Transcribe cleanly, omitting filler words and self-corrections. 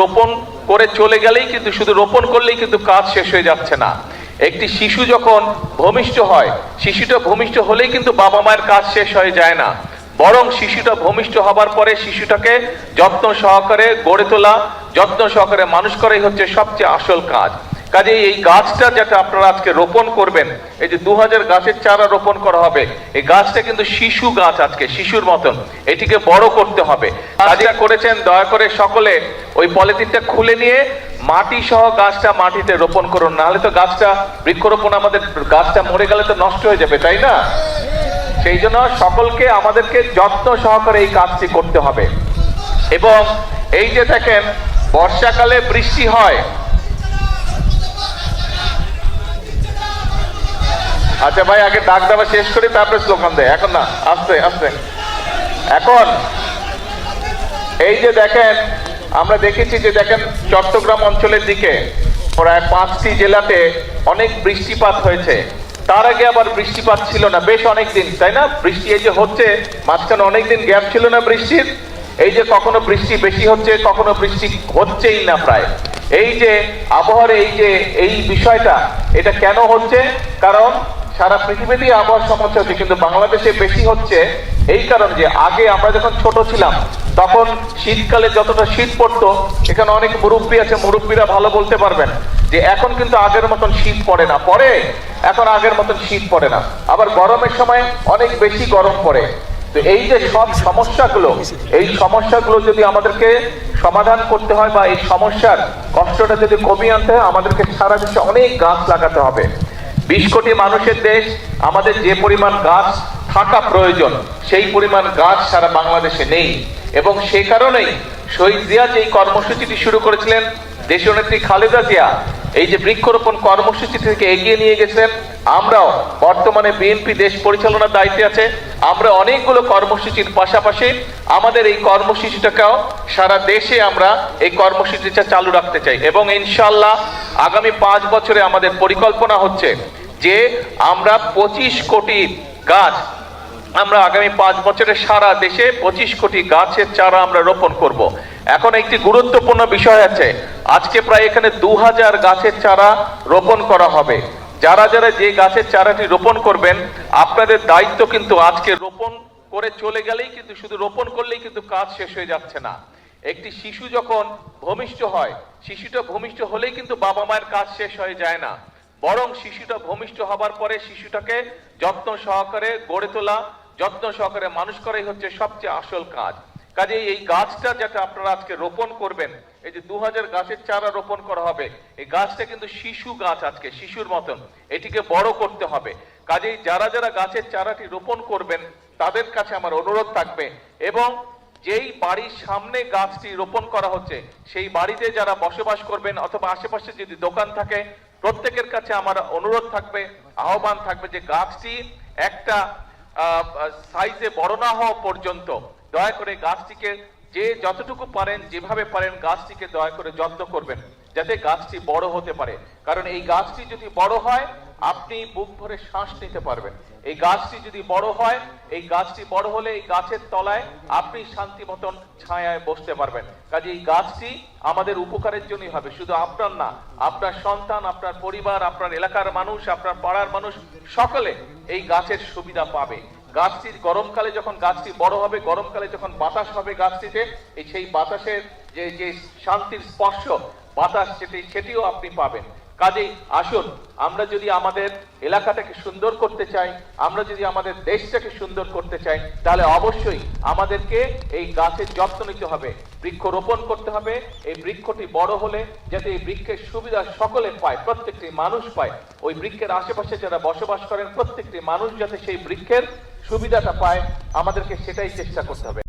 রোপণ করে চলে গেলেই কিন্তু শুধু রোপণ করলেই কিন্তু কাজ শেষ হয়ে যাচ্ছে না। একটি শিশু যখন ভূমিষ্ঠ হয়, শিশুটা ভূমিষ্ঠ হলেই কিন্তু বাবা মায়ের কাজ শেষ হয়ে যায় না, বরং শিশুটা ভূমিষ্ঠ হবার পরে শিশুটাকে যত্ন সহকারে গড়ে তোলা, যত্ন সহকারে মানুষ করাই হচ্ছে সবচেয়ে আসল কাজ। কাজেই এই গাছটা যেটা আপনারা আজকে রোপণ করবেন, এই যে 2000 গাছের চারা রোপণ করা হবে, এই গাছটা কিন্তু শিশু গাছ, আজকে শিশুর মতন এটিকে বড় করতে হবে। কাজটা করেছেন, দয়া করে সকলে ওই পলিথিনটা খুলে নিয়ে মাটি সহ গাছটা মাটিতে রোপণ করুন, নাহলে তো গাছটা বৃক্ষরোপণ আমাদের গাছটা মরে গেলে তো নষ্ট হয়ে যাবে, তাই না? সেই জন্য সকলকে আমাদেরকে যত্ন সহকারে এই কাজটি করতে হবে। এবং এই যে দেখেন বর্ষাকালে বৃষ্টি হয়, আচ্ছা ভাই আগে ডাক দেওয়া শেষ করি তারপরে স্লোগান দেয়, এখন না, আস্তে আস্তে। এখন এই যে দেখেন আমরা দেখেছি যে দেখেন চট্টগ্রাম অঞ্চলের দিকে প্রায় 5টি জেলাতে অনেক বৃষ্টিপাত হয়েছে, তার আগে আবার বৃষ্টিপাত ছিল না বেশ অনেকদিন, তাই না? বৃষ্টি এই যে হচ্ছে, মাঝখানে অনেকদিন গ্যাপ ছিল না বৃষ্টির, এই যে কখনো বৃষ্টি বেশি হচ্ছে, কখনো বৃষ্টি হচ্ছেই না প্রায়। এই যে আবহাওয়ার এই বিষয়টা, এটা কেন হচ্ছে? কারণ সারা পৃথিবীতেই আবহাওয়ার সমস্যা হচ্ছে, কিন্তু বাংলাদেশে বেশি হচ্ছে এই কারণ যে আগে আমরা যখন ছোট ছিলাম তখন শীতকালে যতটা শীত পড়তো, এখানে অনেক মুরব্বী আছে, মুরব্বীরা ভালো বলতে পারবেন যে এখন কিন্তু আগের মতন শীত পড়ে না, পরে এখন আগের মতন শীত পড়ে না, আবার গরমের সময় অনেক বেশি গরম পড়ে। তো এই যে সব সমস্যাগুলো, এই সমস্যাগুলো যদি আমাদেরকে সমাধান করতে হয় বা এই সমস্যার কষ্টটা যদি কমিয়ে আনতে হয়, আমাদেরকে সারা দেশে অনেক গাছ লাগাতে হবে। 20 কোটি মানুষের দেশ, আমাদের যে পরিমাণ গাছ থাকা প্রয়োজন সেই পরিমাণ গাছ সারা বাংলাদেশে নেই। এবং সে কারণেই শহীদ জিয়া যে কর্মসূচিটি শুরু করেছিলেন, দেশীয় নেত্রী খালেদা জিয়া এই যে বৃক্ষরোপণ কর্মসূচি থেকে এগিয়ে নিয়ে গেছেন, আমরাও বর্তমানে বিএনপি দেশ পরিচালনার দায়িত্বে আছে, আমরা অনেকগুলো কর্মসূচির পাশাপাশি আমাদের এই কর্মসূচিটাকেও সারা দেশে আমরা এই কর্মসূচিটা চালু রাখতে চাই। এবং ইনশাআল্লাহ আগামী 5 বছরে আমাদের পরিকল্পনা হচ্ছে যে আমরা 25 কোটি গাছ, আমরা আগামী 5 বছরে সারা দেশে 25 কোটি গাছের চারা আমরা রোপণ করব। এখন একটি গুরুত্বপূর্ণ বিষয় আছে, আজকে প্রায় এখানে 2000 গাছের চারা রোপণ করা হবে। যারা যারা যে গাছের চারাটি রোপণ করবেন, আপনাদের দায়িত্ব কিন্তু আজকে রোপণ করে চলে গেলেই কিন্তু শুধু রোপণ করলেই কিন্তু কাজ শেষ হয়ে যাচ্ছে না। একটি শিশু যখন ভূমিষ্ঠ হয়, শিশুটা ভূমিষ্ঠ হলেই কিন্তু বাবা মায়ের কাজ শেষ হয়ে যায় না, বরং শিশুটা ভূমিষ্ঠ হবার পরে শিশুটাকে যত্ন সহকারে গড়ে তোলা, যত্ন সহকারে মানুষ করাই হচ্ছে সবচেয়ে আসল কাজ। কাজে এই গাছটা যেটা আপনারা আজকে রোপণ করবেন, এই যে 2000 গাছের চারা রোপণ করা হবে, এই গাছটা কিন্তু শিশু গাছ, আজকে শিশুর মতন এটিকে বড় করতে হবে। কাজেই যারা যারা গাছের চারাটি রোপণ করবেন তাদের কাছে আমার অনুরোধ থাকবে, এবং যেই বাড়ির সামনে গাছটি রোপণ করা হচ্ছে সেই বাড়িতে যারা বসবাস করবেন অথবা আশেপাশে যদি দোকান থাকে, প্রত্যেকের কাছে আমার অনুরোধ থাকবে, আহ্বান থাকবে যে গাছটি একটা সাইজে বড় না হওয়া পর্যন্ত দয়া করে গাছটিকে যে যতটুকু পারেন, যেভাবে পারেন গাছটিকে দয়া করে যত্ন করবেন যাতে গাছটি বড় হতে পারে। কারণ এই গাছটি যদি বড় হয় আপনি বুক ভরে শ্বাস নিতে পারবেন। এই গাছটি যদি বড় হয়, এই গাছটি বড় হলে এই গাছের তলায় আপনি শান্তি মতন ছায়ায় বসতে পারবেন। কাজে এই গাছটি আমাদের উপকারের জন্যই হবে, শুধু আপনার না, আপনার সন্তান, আপনার পরিবার, আপনার এলাকার মানুষ, আপনার পাড়ার মানুষ সকলে এই গাছের সুবিধা পাবে। গাছটির গরমকালে যখন গাছটি বড় হবে, গরমকালে যখন বাতাস হবে গাছটিতে, সেই বাতাসের যে শান্তির স্পর্শ বাতাস সেটিও আপনি পাবেন। কাজেই আসুন, আমরা যদি আমাদের এলাকাটাকে সুন্দর করতে চাই, আমরা যদি আমাদের দেশটাকে সুন্দর করতে চাই, তাহলে অবশ্যই আমাদেরকে এই গাছের যত্ন নিতে হবে, বৃক্ষ রোপণ করতে হবে। এই বৃক্ষটি বড় হলে যাতে এই বৃক্ষের সুবিধা সকলে পায়, প্রত্যেকটি মানুষ পায়, ওই বৃক্ষের আশেপাশে যারা বসবাস করেন প্রত্যেকটি মানুষ যাতে সেই বৃক্ষের সুবিধাটা পায়, আমাদেরকে সেটাই চেষ্টা করতে হবে।